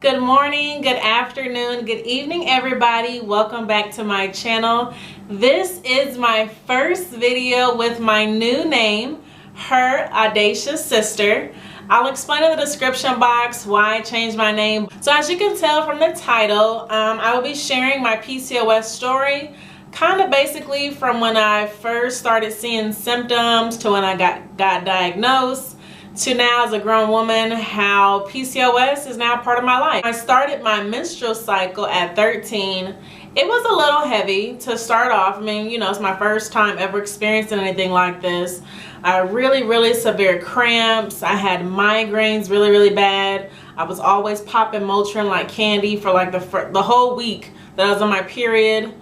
Good morning, good afternoon, good evening everybody. Welcome back to my channel. This is my first video with my new name, Hir AUDACIOUS Cyster. I'll explain in the description box why I changed my name. So as you can tell from the title, I will be sharing my PCOS story, kind of basically from when I first started seeing symptoms to when I got diagnosed, to now as a grown woman, how PCOS is now part of my life. I started my menstrual cycle at 13. It was a little heavy to start off. I mean, you know, it's my first time ever experiencing anything like this. Really severe cramps. I had migraines really bad. I was always popping Motrin like candy for like the whole week that I was on my period.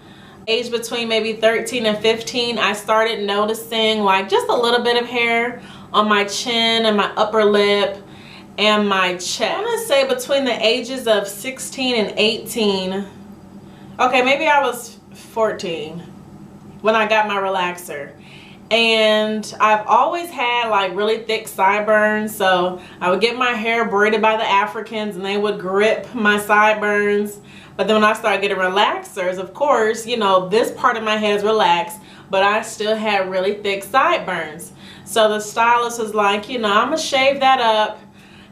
Age between maybe 13 and 15, I started noticing like just a little bit of hair on my chin and my upper lip and my chest. I want to say between the ages of 16 and 18, okay, maybe I was 14 when I got my relaxer. And I've always had like really thick sideburns, so I would get my hair braided by the Africans and they would grip my sideburns. But then when I started getting relaxers, of course, you know, this part of my head is relaxed, but I still had really thick sideburns. So the stylist was like, you know, I'm gonna shave that up.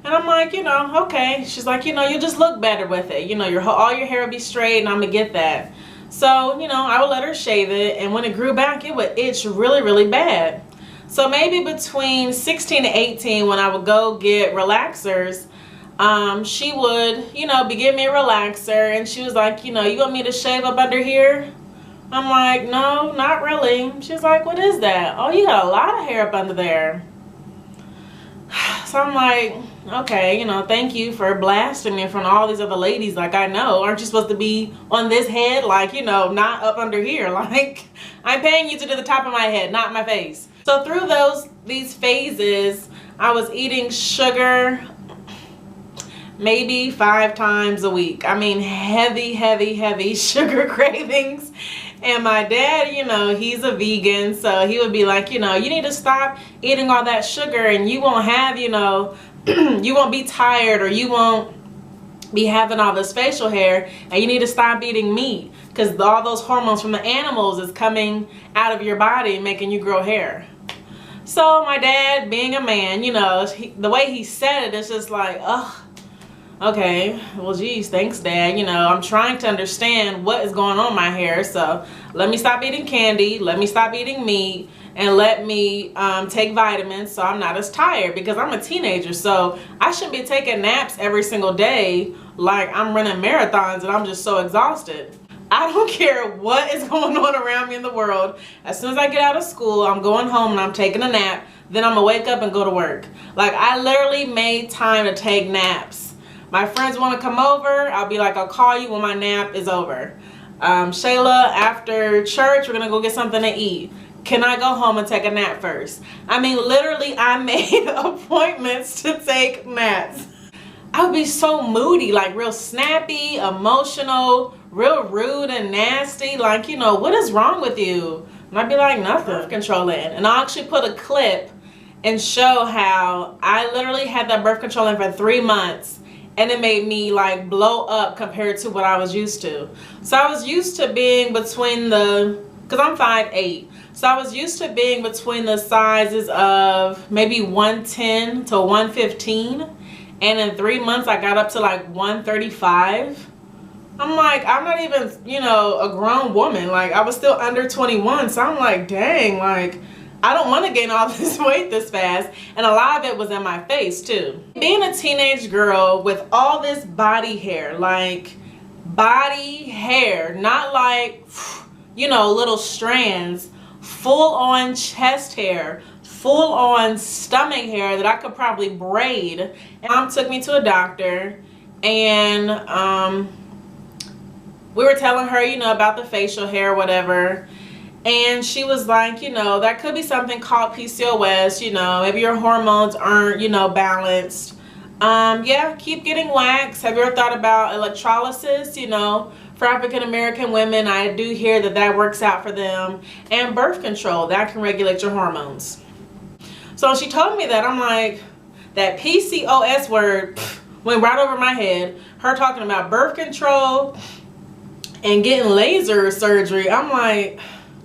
And I'm like, you know, okay. She's like, you know, you just look better with it. You know, all your hair will be straight and I'm gonna get that. So, you know, I would let her shave it. And when it grew back, it would itch really bad. So maybe between 16 and 18, when I would go get relaxers, she would, you know, be giving me a relaxer. And she was like, you know, you want me to shave up under here? I'm like, no, not really. She's like, what is that? Oh, you got a lot of hair up under there. So I'm like, okay, you know, thank you for blasting me in front of all these other ladies. Like, I know, aren't you supposed to be on this head? Like, you know, not up under here. Like, I'm paying you to do the top of my head, not my face. So through these phases, I was eating sugar maybe 5 times a week. I mean, heavy sugar cravings. And my dad, you know, he's a vegan, so he would be like, you know, you need to stop eating all that sugar and you won't have, you know, you won't be tired or you won't be having all this facial hair, and you need to stop eating meat because all those hormones from the animals is coming out of your body and making you grow hair. So my dad, being a man, you know, the way he said it, it's just like, ugh. Okay, well geez, thanks Dad. You know, I'm trying to understand what is going on with my hair, so let me stop eating candy, let me stop eating meat, and let me take vitamins so I'm not as tired, because I'm a teenager, so I shouldn't be taking naps every single day like I'm running marathons and I'm just so exhausted. I don't care what is going on around me in the world. As soon as I get out of school, I'm going home and I'm taking a nap, then I'm gonna wake up and go to work. Like, I literally made time to take naps. My friends want to come over, I'll be like, I'll call you when my nap is over. Shayla, after church, we're going to go get something to eat. Can I go home and take a nap first? I mean, literally, I made appointments to take naps. I would be so moody, like real snappy, emotional, real rude and nasty. Like, you know, what is wrong with you? And I'd be like, nothing. Birth control in. And I'll actually put a clip and show how I literally had that birth control in for 3 months. And it made me like blow up compared to what I was used to. So I was used to being between because I'm 5'8". So I was used to being between the sizes of maybe 110 to 115. And in 3 months, I got up to like 135. I'm like, I'm not even, you know, a grown woman. Like, I was still under 21. So I'm like, dang, like, I don't want to gain all this weight this fast. And a lot of it was in my face too. Being a teenage girl with all this body hair, like body hair, not like, you know, little strands, full on chest hair, full on stomach hair that I could probably braid. And Mom took me to a doctor, and we were telling her, you know, about the facial hair, whatever. And she was like, you know, that could be something called PCOS, you know, maybe your hormones aren't, you know, balanced. Yeah, keep getting wax. Have you ever thought about electrolysis? You know, for African American women, I do hear that that works out for them. And birth control, that can regulate your hormones. So she told me that, I'm like, that PCOS word, went right over my head. Her talking about birth control and getting laser surgery. I'm like,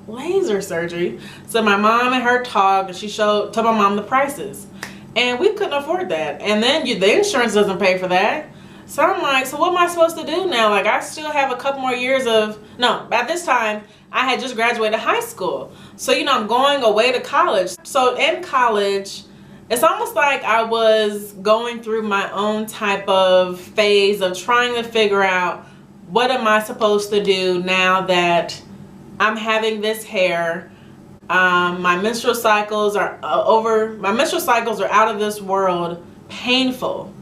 laser surgery? So my mom and her talked, and she told my mom the prices, and we couldn't afford that. And then the insurance doesn't pay for that. So I'm like, so what am I supposed to do now? Like, I still have a couple more years of, no, at this time I had just graduated high school, so you know, I'm going away to college. So in college, it's almost like I was going through my own type of phase of trying to figure out, what am I supposed to do now that I'm having this hair? My menstrual cycles are my menstrual cycles are out of this world, painful.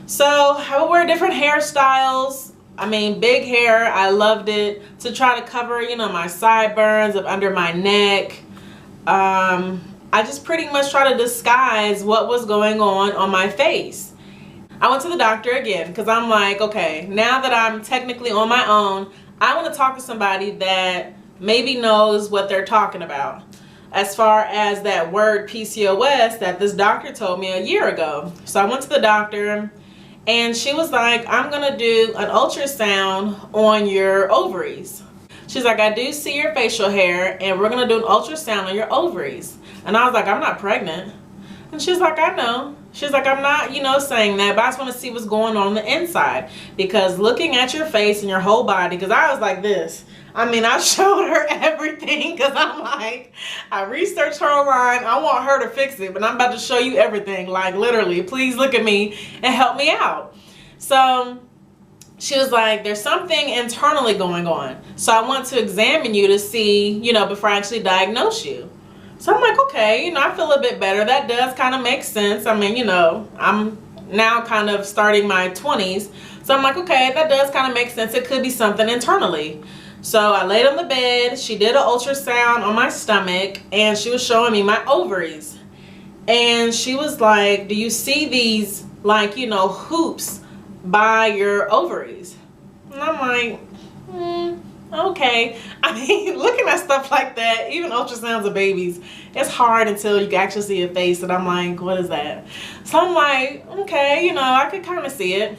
So I would wear different hairstyles. I mean, big hair, I loved it, to try to cover, you know, my sideburns up under my neck. I just pretty much try to disguise what was going on my face. I went to the doctor again because I'm like, okay, now that I'm technically on my own, I want to talk to somebody that maybe knows what they're talking about, as far as that word PCOS that this doctor told me a year ago. So I went to the doctor, and she was like, I'm gonna do an ultrasound on your ovaries. She's like, I do see your facial hair, and we're gonna do an ultrasound on your ovaries. And I was like, I'm not pregnant. And she's like, I know. She's like, I'm not, you know, saying that, but I just want to see what's going on the inside, because looking at your face and your whole body, because I was like this. I mean, I showed her everything, because I'm like, I researched her online. I want her to fix it, but I'm about to show you everything. Like, literally, please look at me and help me out. So she was like, there's something internally going on, so I want to examine you to see, you know, before I actually diagnose you. So I'm like, okay, you know, I feel a bit better. That does kind of make sense. I mean, you know, I'm now kind of starting my 20s. So I'm like, okay, that does kind of make sense. It could be something internally. So I laid on the bed. She did an ultrasound on my stomach, and she was showing me my ovaries. And she was like, do you see these, like, you know, hoops by your ovaries? And I'm like, okay. I mean, looking at stuff like that, even ultrasounds of babies, it's hard until you can actually see a face, and I'm like, what is that? So I'm like, okay, you know, I could kind of see it.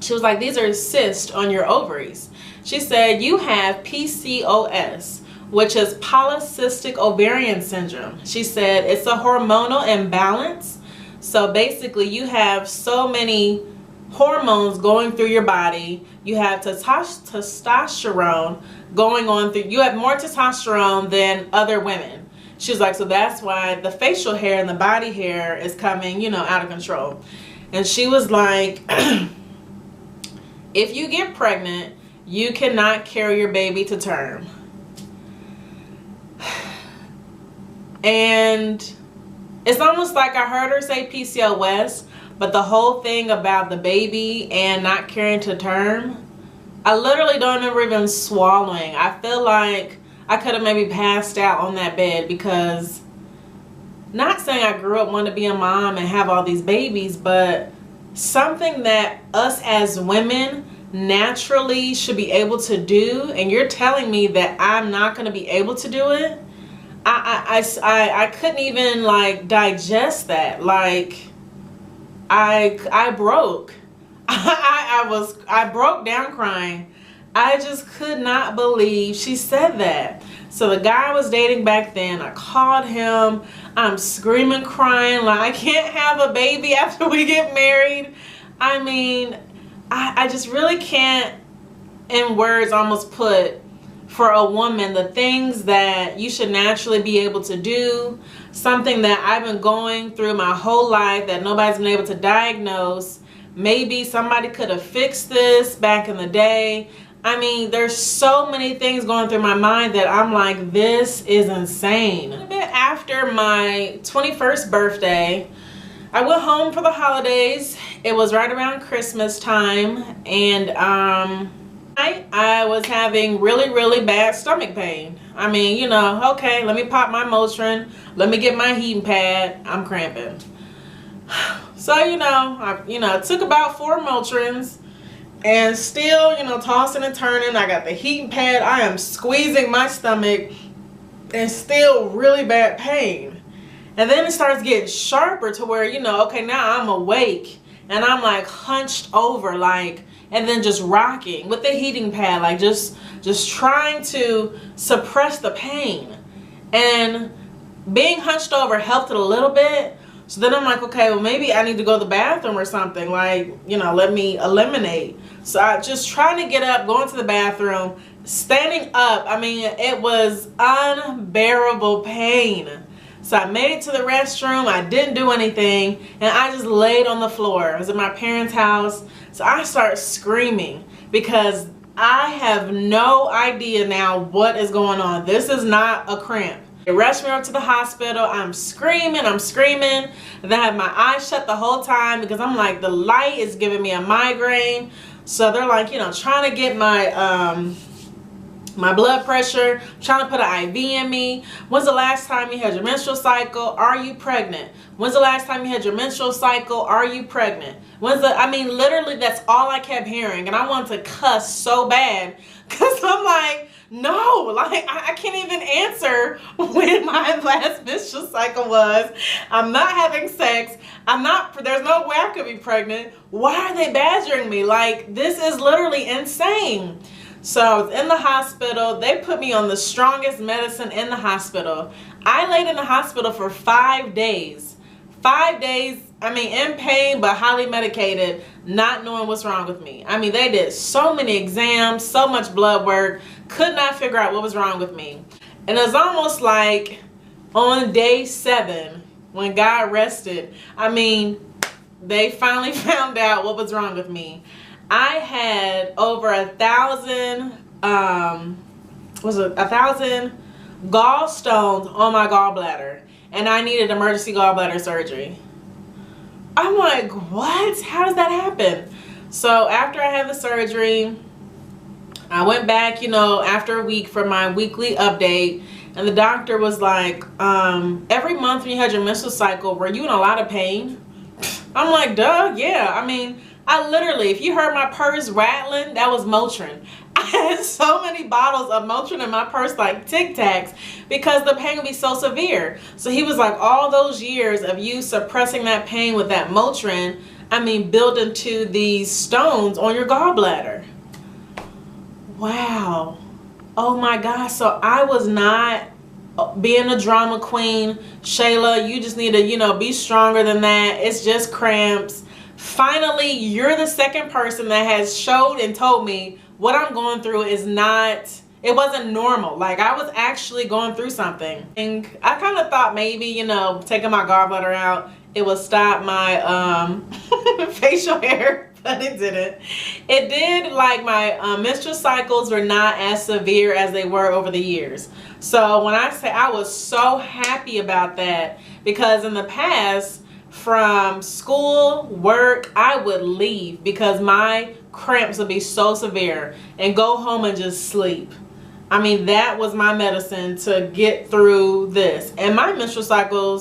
She was like, these are cysts on your ovaries. She said, you have PCOS, which is polycystic ovarian syndrome. She said it's a hormonal imbalance. So basically, you have so many hormones going through your body. You have testosterone going on through, you have more testosterone than other women. She was like, so that's why the facial hair and the body hair is coming, you know, out of control. And she was like, if you get pregnant, you cannot carry your baby to term. And it's almost like I heard her say PCOS, but the whole thing about the baby and not carrying to term, I literally don't remember even swallowing. I feel like I could have maybe passed out on that bed, because, not saying I grew up wanting to be a mom and have all these babies, but something that us as women naturally should be able to do, and you're telling me that I'm not going to be able to do it. I couldn't even like digest that. Like, I broke. I broke down crying. I just could not believe she said that. So the guy I was dating back then, I called him. I'm screaming, crying, like, I can't have a baby after we get married. I mean, I just really can't in words almost put for a woman the things that you should naturally be able to do, something that I've been going through my whole life that nobody's been able to diagnose. Maybe somebody could have fixed this back in the day. I mean, there's so many things going through my mind that I'm like, this is insane. A bit after my 21st birthday, I went home for the holidays. It was right around Christmas time, and I was having really bad stomach pain. I mean, you know, okay, let me pop my Motrin, let me get my heating pad, I'm cramping. So, I took about 4 Motrins, and still, tossing and turning. I got the heating pad, I am squeezing my stomach, and still really bad pain. And then it starts getting sharper to where, okay, now I'm awake and I'm like hunched over, like, and then just rocking with the heating pad, like just trying to suppress the pain. And being hunched over helped it a little bit. So then I'm like, okay, well, maybe I need to go to the bathroom or something, like, you know, let me eliminate. So I just trying to get up, going to the bathroom, standing up. I mean, it was unbearable pain. So I made it to the restroom. I didn't do anything, and I just laid on the floor. I was at my parents' house. So I start screaming because I have no idea now what is going on. This is not a cramp. They rushed me up to the hospital. I'm screaming. And then I have my eyes shut the whole time because I'm like, the light is giving me a migraine. So they're like, you know, trying to get my my blood pressure, trying to put an IV in me. When's the last time you had your menstrual cycle? Are you pregnant? When's the last time you had your menstrual cycle? Are you pregnant? I mean, literally, that's all I kept hearing. And I wanted to cuss so bad because I'm like, no, like, I can't even answer when my last menstrual cycle was. I'm not having sex. There's no way I could be pregnant. Why are they badgering me? Like, this is literally insane. So I was in the hospital. They put me on the strongest medicine in the hospital. I laid in the hospital for 5 days. 5 days, I mean, in pain, but highly medicated, not knowing what's wrong with me. I mean, they did so many exams, so much blood work, could not figure out what was wrong with me. And it was almost like on day 7, when God rested, I mean, they finally found out what was wrong with me. I had over 1,000, 1,000 gallstones on my gallbladder, and I needed emergency gallbladder surgery. I'm like, what? How does that happen? So after I had the surgery, I went back, you know, after a week for my weekly update, and the doctor was like, every month when you had your menstrual cycle, were you in a lot of pain? I'm like, duh, yeah. I mean, I literally, if you heard my purse rattling, that was Motrin. I had so many bottles of Motrin in my purse, like Tic Tacs, because the pain would be so severe. So he was like, all those years of you suppressing that pain with that Motrin, I mean, built into these stones on your gallbladder. Wow. Oh my gosh. So I was not being a drama queen. Shayla, you just need to, you know, be stronger than that. It's just cramps. Finally, you're the second person that has showed and told me what I'm going through is not, it wasn't normal. Like, I was actually going through something. And I kind of thought maybe, you know, taking my gallbladder out, it would stop my facial hair, but it didn't. It did, like, my menstrual cycles were not as severe as they were over the years. So when I say I was so happy about that, because in the past, from school, work, I would leave because my cramps would be so severe and go home and just sleep. I mean, that was my medicine to get through this. And my menstrual cycle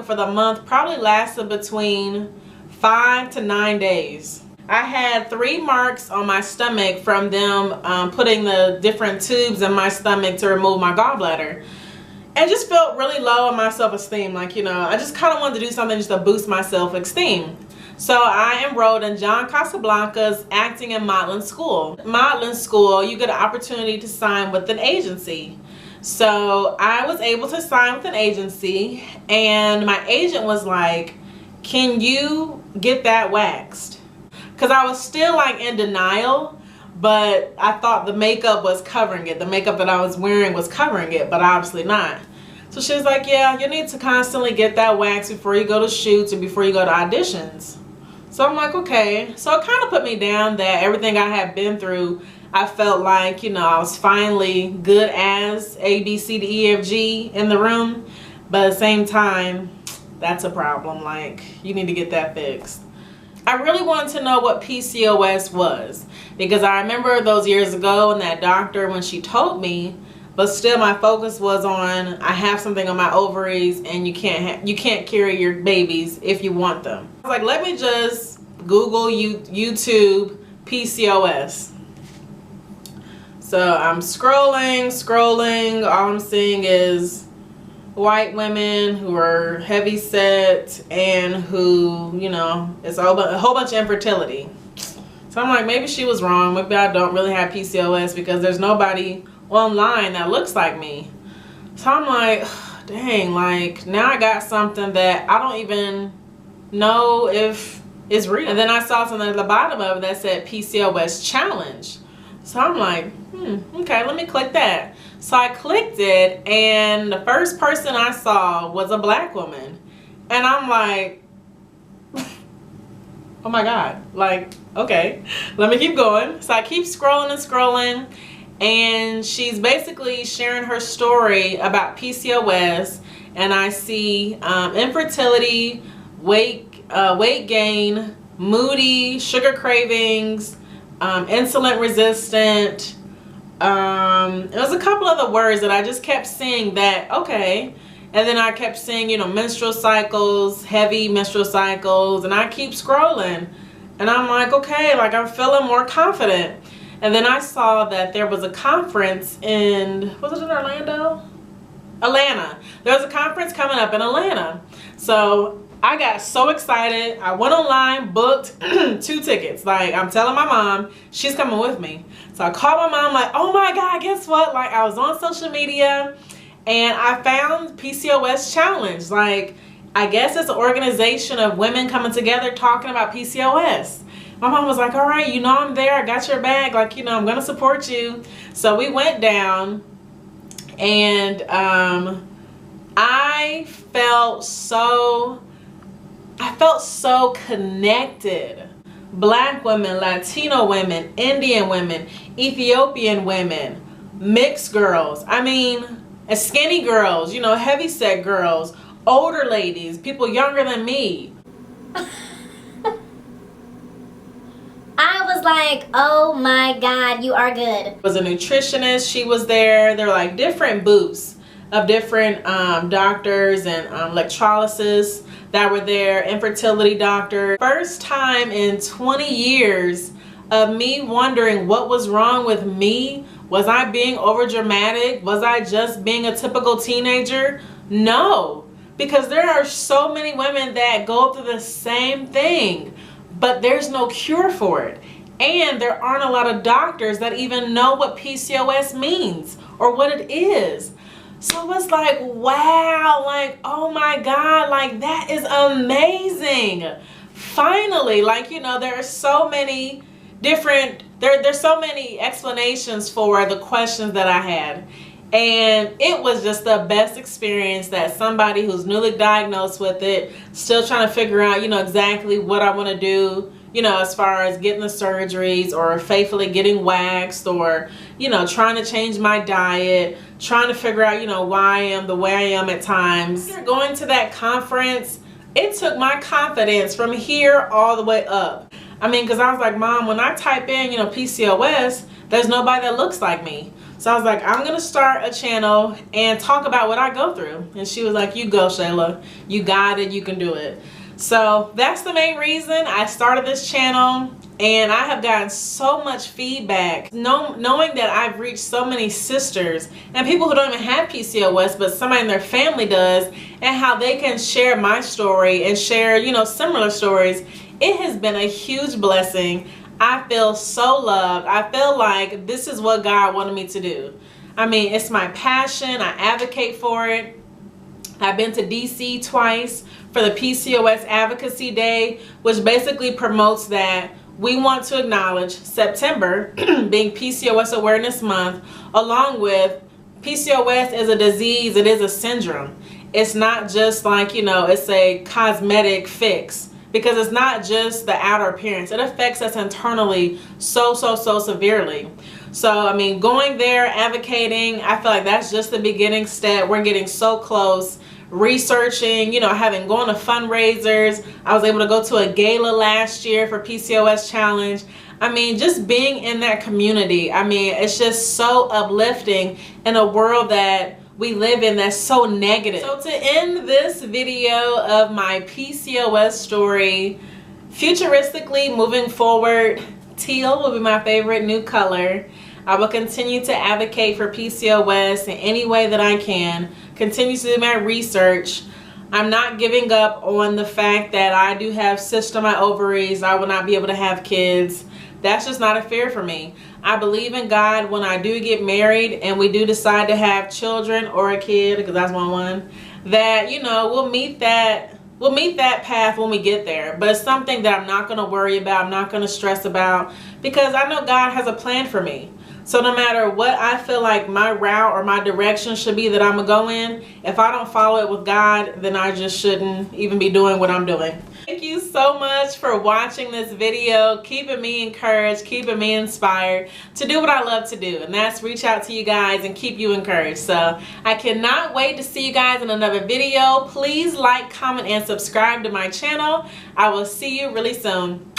for the month probably lasted between 5 to 9 days. I had 3 marks on my stomach from them putting the different tubes in my stomach to remove my gallbladder. And just felt really low on my self-esteem. Like, you know, I just kind of wanted to do something just to boost my self-esteem. So I enrolled in John Casablanca's acting and modeling school. Modeling school, you get an opportunity to sign with an agency. So I was able to sign with an agency, and my agent was like, can you get that waxed? Because I was still like in denial. But I thought the makeup was covering it. The makeup that I was wearing was covering it, but obviously not. So she was like, yeah, you need to constantly get that wax before you go to shoots and before you go to auditions. So I'm like, okay. So it kind of put me down that everything I had been through, I felt like, you know, I was finally good as A, B, C, D, E, F, G in the room. But at the same time, that's a problem. Like, you need to get that fixed. I really wanted to know what PCOS was, because I remember those years ago and that doctor when she told me, but still my focus was on, I have something on my ovaries and you can't carry your babies if you want them. I was like, let me just Google YouTube PCOS. So I'm scrolling, all I'm seeing is white women who are heavy set and who, you know, it's a whole bunch of infertility. So I'm like, maybe she was wrong. Maybe I don't really have PCOS because there's nobody online that looks like me. So I'm like, dang, like now I got something that I don't even know if it's real. And then I saw something at the bottom of it that said PCOS challenge. So I'm like, okay, let me click that. So I clicked it, and the first person I saw was a black woman. And I'm like, oh my God, like, okay, let me keep going. So I keep scrolling and scrolling, and she's basically sharing her story about PCOS, and I see infertility, weight gain, moody, sugar cravings, insulin resistant. It was a couple other words that I just kept seeing that, okay. And then I kept seeing, you know, menstrual cycles, heavy menstrual cycles, and I keep scrolling. And I'm like, okay, like I'm feeling more confident. And then I saw that there was a conference in, was it in Orlando? Atlanta. There was a conference coming up in Atlanta. So I got so excited. I went online, booked 2 tickets. Like, I'm telling my mom, she's coming with me. So I called my mom, like, oh my God, guess what? Like, I was on social media and I found PCOS Challenge. Like, I guess it's an organization of women coming together talking about PCOS. My mom was like, all right, you know I'm there. I got your bag. Like, you know, I'm going to support you. So we went down, and I felt so connected. Black women, Latino women, Indian women, Ethiopian women, mixed girls. I mean, skinny girls, you know, heavy set girls, older ladies, people younger than me. I was like, oh my God, you are good. Was a nutritionist, she was there. There were like different booths of different doctors and electrolysis that were there, infertility doctor. First time in 20 years of me wondering what was wrong with me. Was I being over dramatic? Was I just being a typical teenager? No, because there are so many women that go through the same thing, but there's no cure for it. And there aren't a lot of doctors that even know what PCOS means or what it is. So it was like, wow, like, oh my God, like that is amazing. Finally, like, you know, there are so many different, there's so many explanations for the questions that I had. And it was just the best experience that somebody who's newly diagnosed with it, still trying to figure out, you know, exactly what I want to do, you know, as far as getting the surgeries or faithfully getting waxed or, you know, trying to change my diet, trying to figure out, you know, why I am the way I am at times. Going to that conference, it took my confidence from here all the way up. I mean, because I was like, Mom, when I type in, you know, PCOS, there's nobody that looks like me. So I was like, I'm going to start a channel and talk about what I go through. And she was like, you go, Shayla. You got it. You can do it. So that's the main reason I started this channel. And I have gotten so much feedback knowing that I've reached so many sisters and people who don't even have PCOS, but somebody in their family does, and how they can share my story and share, you know, similar stories. It has been a huge blessing. I feel so loved. I feel like this is what God wanted me to do. I mean, it's my passion. I advocate for it. I've been to DC twice for the PCOS Advocacy Day, which basically promotes that we want to acknowledge September being PCOS Awareness Month, along with PCOS is a disease, it is a syndrome. It's not just like, you know, it's a cosmetic fix, because it's not just the outer appearance. It affects us internally so severely. So, I mean, going there, advocating, I feel like that's just the beginning step. We're getting so close. Researching, you know, gone to fundraisers. I was able to go to a gala last year for PCOS Challenge. I mean, just being in that community, I mean, it's just so uplifting in a world that we live in that's so negative. So to end this video of my PCOS story, futuristically moving forward, teal will be my favorite new color. I will continue to advocate for PCOS in any way that I can. Continue to do my research. I'm not giving up on the fact that I do have cysts on my ovaries. I will not be able to have kids. That's just not a fear for me. I believe in God when I do get married and we do decide to have children or a kid, because that's one, that, you know, we'll meet that path when we get there. But it's something that I'm not going to worry about. I'm not going to stress about, because I know God has a plan for me. So no matter what I feel like my route or my direction should be that I'm going to go in, if I don't follow it with God, then I just shouldn't even be doing what I'm doing. Thank you so much for watching this video, keeping me encouraged, keeping me inspired to do what I love to do, and that's reach out to you guys and keep you encouraged. So I cannot wait to see you guys in another video. Please like, comment, and subscribe to my channel. I will see you really soon.